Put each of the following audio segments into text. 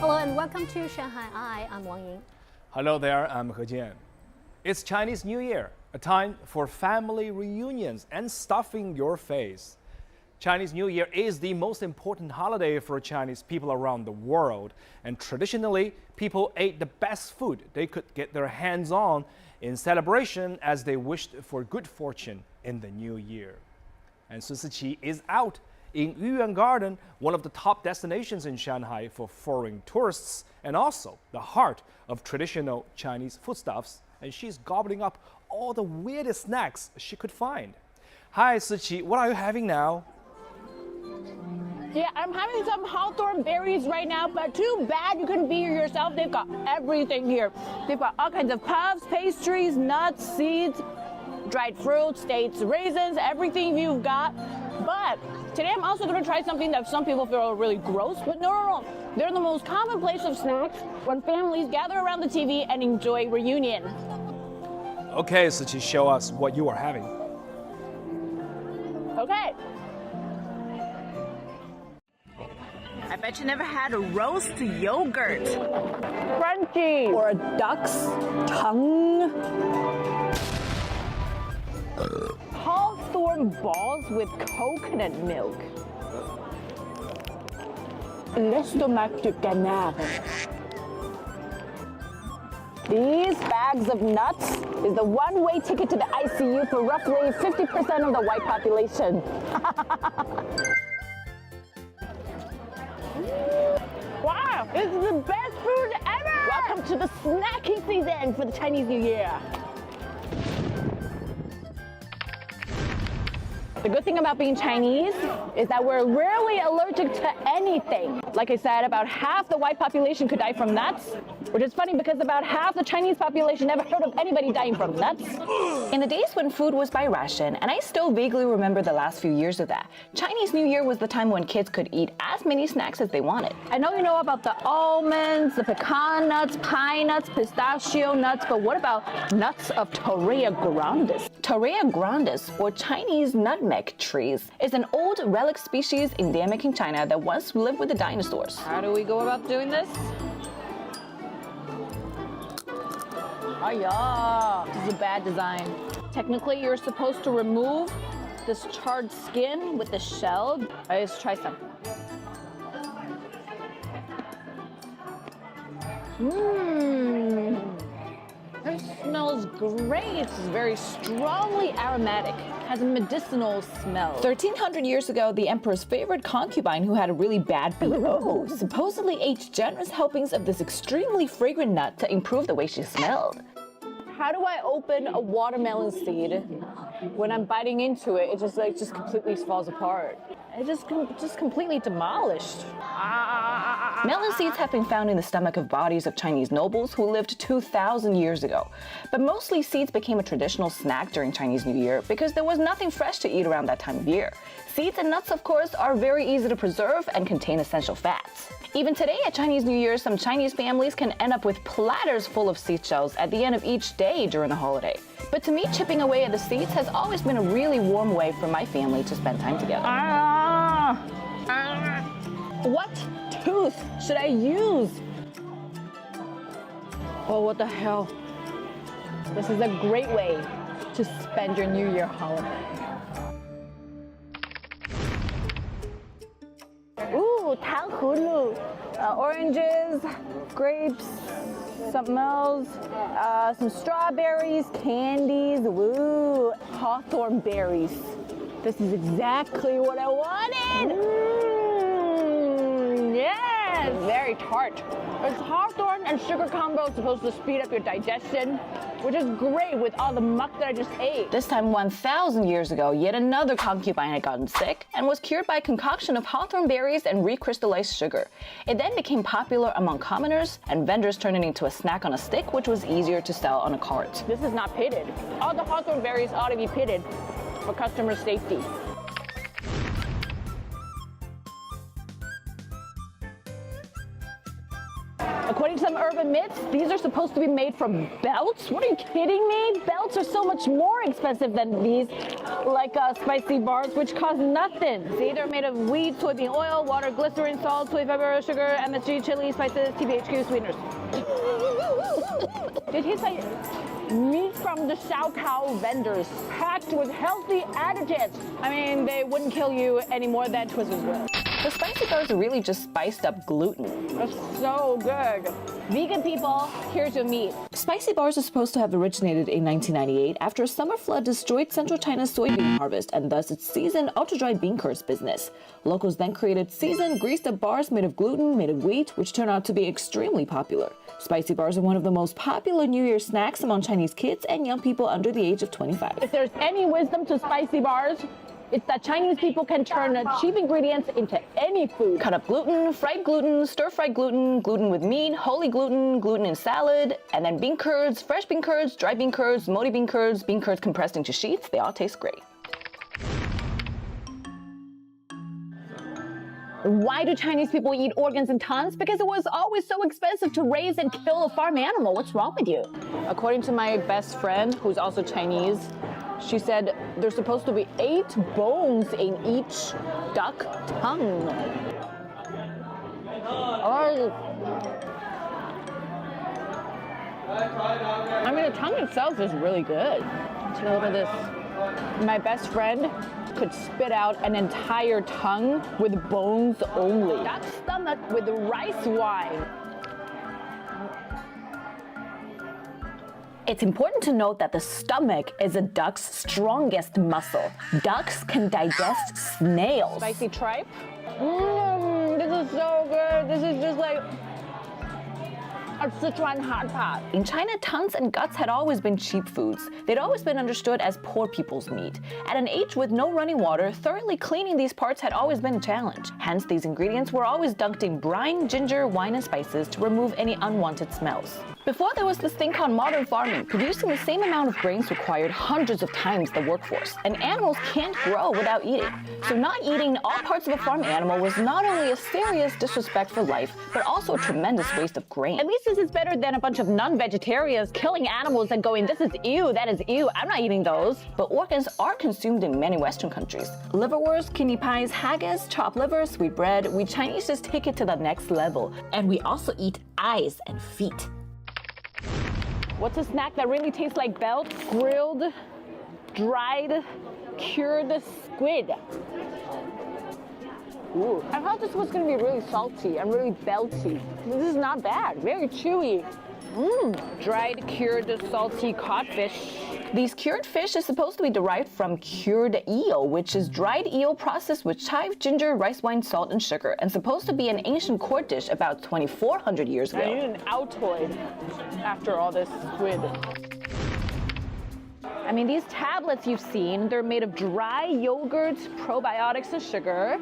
Hello and welcome to ShanghaiEye. I'm Wang Ying. Hello there, I'm He Jian. It's Chinese New Year, a time for family reunions and stuffing your face. Chinese New Year is the most important holiday for Chinese people around the world, and traditionally, people ate the best food they could get their hands on in celebration as they wished for good fortune in the new year. And Sun Siqi is out in Yuyuan Garden, one of the top destinations in Shanghai for foreign tourists and also the heart of traditional Chinese foodstuffs, and she's gobbling up all the weirdest snacks she could find. Hi, Siqi, what are you having now? Yeah, I'm having some hawthorn berries right now, but too bad you couldn't be here yourself. They've got everything here. They've got all kinds of puffs, pastries, nuts, seeds, dried fruits, dates, raisins, everything you've got. But today I'm also going to try something that some people feel really gross, but no. They're the most commonplace of snacks when families gather around the TV and enjoy reunion. Okay, Siqi, show us what you are having. Okay. I bet you never had a roast yogurt. Crunchy. Or a duck's tongue. Hawthorn balls with coconut milk. L'estomac du canard. These bags of nuts is the one-way ticket to the ICU for roughly 50% of the white population. Wow, this is the best food ever! Welcome to the snacking season for the Chinese New Year. The good thing about being Chinese is that we're rarely allergic to anything. Like I said, about half the white population could die from nuts, which is funny because about half the Chinese population never heard of anybody dying from nuts. In the days when food was by ration, and I still vaguely remember the last few years of that, Chinese New Year was the time when kids could eat as many snacks as they wanted. I know you know about the almonds, the pecan nuts, pine nuts, pistachio nuts, but what about nuts of Torreya grandis? Torreya grandis, or Chinese nutmeg trees, is an old relic species endemic in China that once lived with the dinosaurs. How do we go about doing this? Oh yeah, this is a bad design. Technically, you're supposed to remove this charred skin with the shell. Let's try some. It smells great. It's very strongly aromatic. Has a medicinal smell. 1300 years ago, the emperor's favorite concubine, who had a really bad BO, supposedly ate generous helpings of this extremely fragrant nut to improve the way she smelled. How do I open a watermelon seed? When I'm biting into it, it just completely falls apart. It just completely demolished. Melon seeds have been found in the stomach of bodies of Chinese nobles who lived 2,000 years ago. But mostly seeds became a traditional snack during Chinese New Year because there was nothing fresh to eat around that time of year. Seeds and nuts, of course, are very easy to preserve and contain essential fats. Even today at Chinese New Year, some Chinese families can end up with platters full of seed shells at the end of each day during the holiday. But to me, chipping away at the seeds has always been a really warm way for my family to spend time together. What tooth should I use? Oh, what the hell? This is a great way to spend your New Year holiday. Ooh, 糖葫芦, oranges, grapes, something else, some strawberries, candies, woo, hawthorn berries. This is exactly what I wanted. Yes, very tart. It's hawthorn and sugar combo is supposed to speed up your digestion, which is great with all the muck that I just ate. This time 1,000 years ago, yet another concubine had gotten sick and was cured by a concoction of hawthorn berries and recrystallized sugar. It then became popular among commoners, and vendors turned it into a snack on a stick, which was easier to sell on a cart. This is not pitted. All the hawthorn berries ought to be pitted for customer safety. According to some urban myths, these are supposed to be made from belts. What, are you kidding me? Belts are so much more expensive than these. like spicy bars, which cost nothing. See, they're made of wheat, soybean oil, water, glycerin, salt, soy fiber, sugar, MSG, chili, spices, TBHQ, sweeteners. Did he say meat from the Shanghai vendors packed with healthy additives? I mean, they wouldn't kill you any more than Twizzlers will. The spicy bars are really just spiced up gluten. That's so good. Vegan people, here's your meat. Spicy bars are supposed to have originated in 1998 after a summer flood destroyed central China's soybean harvest and thus its seasoned ultra-dry bean curds business. Locals then created seasoned, greased-up bars made of gluten, made of wheat, which turned out to be extremely popular. Spicy bars are one of the most popular New Year snacks among Chinese kids and young people under the age of 25. If there's any wisdom to spicy bars, it's that Chinese people can turn cheap ingredients into any food. Cut up gluten, fried gluten, stir-fried gluten, gluten with meat, wholly gluten, gluten in salad, and then bean curds, fresh bean curds, dry bean curds, moldy bean curds compressed into sheets. They all taste great. Why do Chinese people eat organs in tons? Because it was always so expensive to raise and kill a farm animal. What's wrong with you? According to my best friend, who's also Chinese, she said there's supposed to be 8 bones in each duck tongue. I mean, the tongue itself is really good. Look at this. My best friend could spit out an entire tongue with bones only. Duck stomach with rice wine. It's important to note that the stomach is a duck's strongest muscle. Ducks can digest snails. Spicy tripe. This is so good. This is just like a Sichuan hot pot. In China, tongues and guts had always been cheap foods. They'd always been understood as poor people's meat. At an age with no running water, thoroughly cleaning these parts had always been a challenge. Hence, these ingredients were always dunked in brine, ginger, wine, and spices to remove any unwanted smells. Before there was this thing called modern farming, producing the same amount of grains required hundreds of times the workforce, and animals can't grow without eating. So not eating all parts of a farm animal was not only a serious disrespect for life, but also a tremendous waste of grain. At least this is better than a bunch of non-vegetarians killing animals and going, this is ew, that is ew, I'm not eating those. But organs are consumed in many Western countries. Liverwurst, kidney pies, haggis, chopped liver, sweet bread, we Chinese just take it to the next level. And we also eat eyes and feet. What's a snack that really tastes like belts? Grilled, dried, cured squid. Ooh. I thought this was going to be really salty and really belty. This is not bad. Very chewy. Dried, cured, salty codfish. These cured fish is supposed to be derived from cured eel, which is dried eel processed with chive, ginger, rice wine, salt, and sugar, and supposed to be an ancient court dish about 2,400 years ago. I need an Altoid after all this squid. I mean, these tablets you've seen, they're made of dry yogurt, probiotics, and sugar.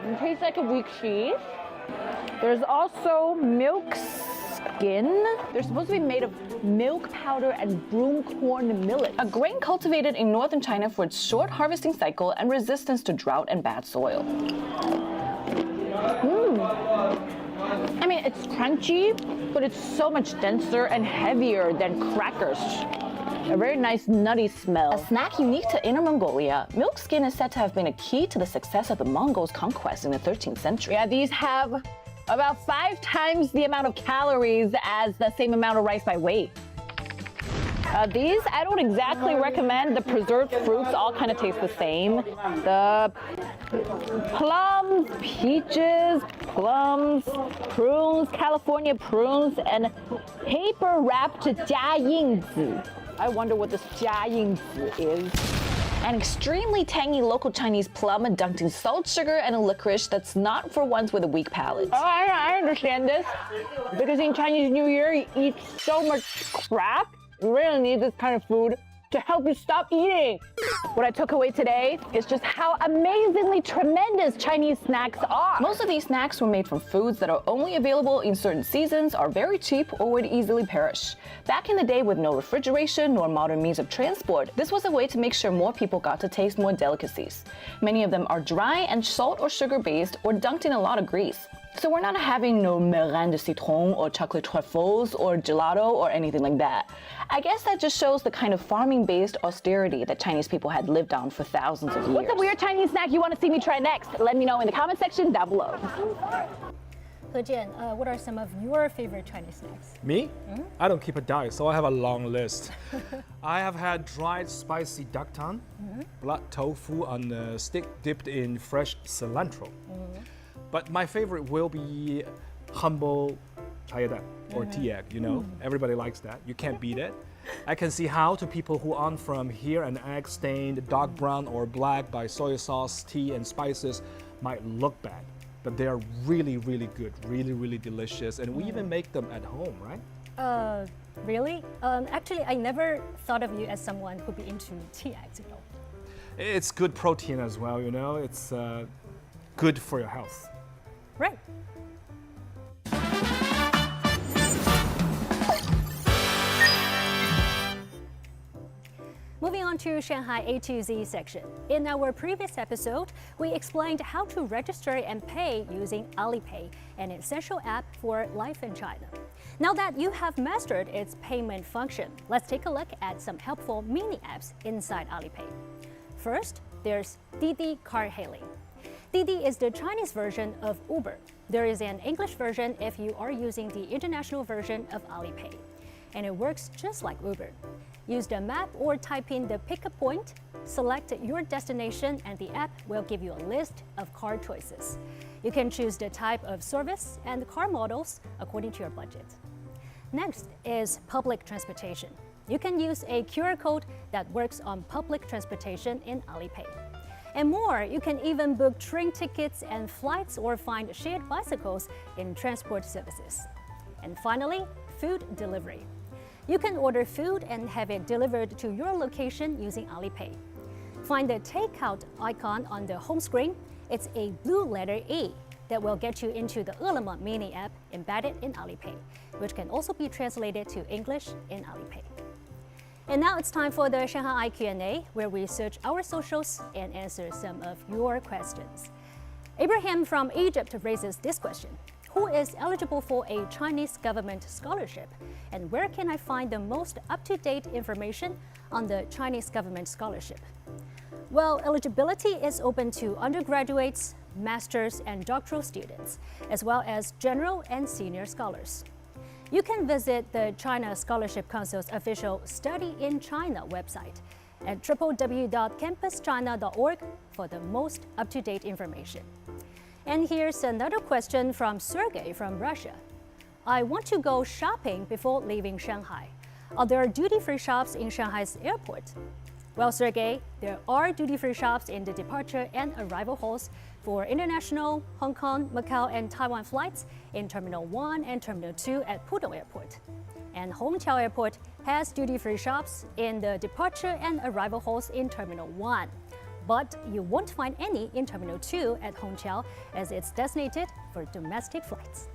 It tastes like a weak cheese. There's also milk skin. They're supposed to be made of milk powder and broom corn millet, a grain cultivated in northern China for its short harvesting cycle and resistance to drought and bad soil. I mean, it's crunchy, but it's so much denser and heavier than crackers. A very nice nutty smell. A snack unique to Inner Mongolia, milk skin is said to have been a key to the success of the Mongols' conquest in the 13th century. Yeah, these have about 5 times the amount of calories as the same amount of rice by weight. These, I don't exactly recommend. The preserved fruits all kind of taste the same. The plums, peaches, plums, prunes, California prunes, and paper-wrapped jiayingzi. I wonder what this jiayingzi is. An extremely tangy local Chinese plum dunked in salt, sugar, and a licorice that's not for ones with a weak palate. Oh, I understand this. Because in Chinese New Year, you eat so much crap. You really need this kind of food to help you stop eating. What I took away today is just how amazingly tremendous Chinese snacks are. Most of these snacks were made from foods that are only available in certain seasons, are very cheap, or would easily perish. Back in the day with no refrigeration nor modern means of transport, this was a way to make sure more people got to taste more delicacies. Many of them are dry and salt or sugar based or dunked in a lot of grease. So we're not having no meringue de citron or chocolate truffles or gelato or anything like that. I guess that just shows the kind of farming-based austerity that Chinese people had lived on for thousands of years. What's a weird Chinese snack you want to see me try next? Let me know in the comment section down below. He Jian, what are some of your favorite Chinese snacks? Me? I don't keep a diet, so I have a long list. I have had dried spicy duck tongue, blood tofu on a stick dipped in fresh cilantro. But my favorite will be humble chayadan or tea egg, you know? Everybody likes that. You can't beat it. I can see how to people who aren't from here an egg stained dark brown or black by soy sauce, tea, and spices might look bad. But they are really, really good, really, really delicious. And we even make them at home, right? Really? Actually, I never thought of you as someone who'd be into tea eggs, you know. It's good protein as well, you know? It's good for your health. Right. Moving on to Shanghai A to Z section. In our previous episode, we explained how to register and pay using Alipay, an essential app for life in China. Now that you have mastered its payment function, let's take a look at some helpful mini apps inside Alipay. First, there's Didi car hailing. Didi is the Chinese version of Uber. There is an English version if you are using the international version of Alipay. And it works just like Uber. Use the map or type in the pickup point, select your destination, and the app will give you a list of car choices. You can choose the type of service and car models according to your budget. Next is public transportation. You can use a QR code that works on public transportation in Alipay. And more, you can even book train tickets and flights or find shared bicycles in transport services. And finally, food delivery. You can order food and have it delivered to your location using Alipay. Find the takeout icon on the home screen. It's a blue letter E that will get you into the Ele.me mini app embedded in Alipay, which can also be translated to English in Alipay. And now it's time for the ShanghaiEye Q&A, where we search our socials and answer some of your questions. Abraham from Egypt raises this question. Who is eligible for a Chinese government scholarship? And where can I find the most up-to-date information on the Chinese government scholarship? Well, eligibility is open to undergraduates, master's, and doctoral students, as well as general and senior scholars. You can visit the China Scholarship Council's official Study in China website at www.campuschina.org for the most up-to-date information. And here's another question from Sergey from Russia. I want to go shopping before leaving Shanghai. Are there duty-free shops in Shanghai's airport? Well, Sergey, there are duty-free shops in the departure and arrival halls for international, Hong Kong, Macau, and Taiwan flights in Terminal 1 and Terminal 2 at Pudong Airport. And Hongqiao Airport has duty-free shops in the departure and arrival halls in Terminal 1. But you won't find any in Terminal 2 at Hongqiao as it's designated for domestic flights.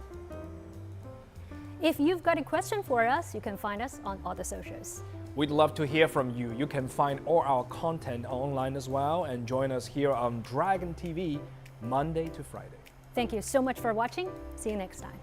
If you've got a question for us, you can find us on all the socials. We'd love to hear from you. You can find all our content online as well and join us here on Dragon TV Monday to Friday. Thank you so much for watching. See you next time.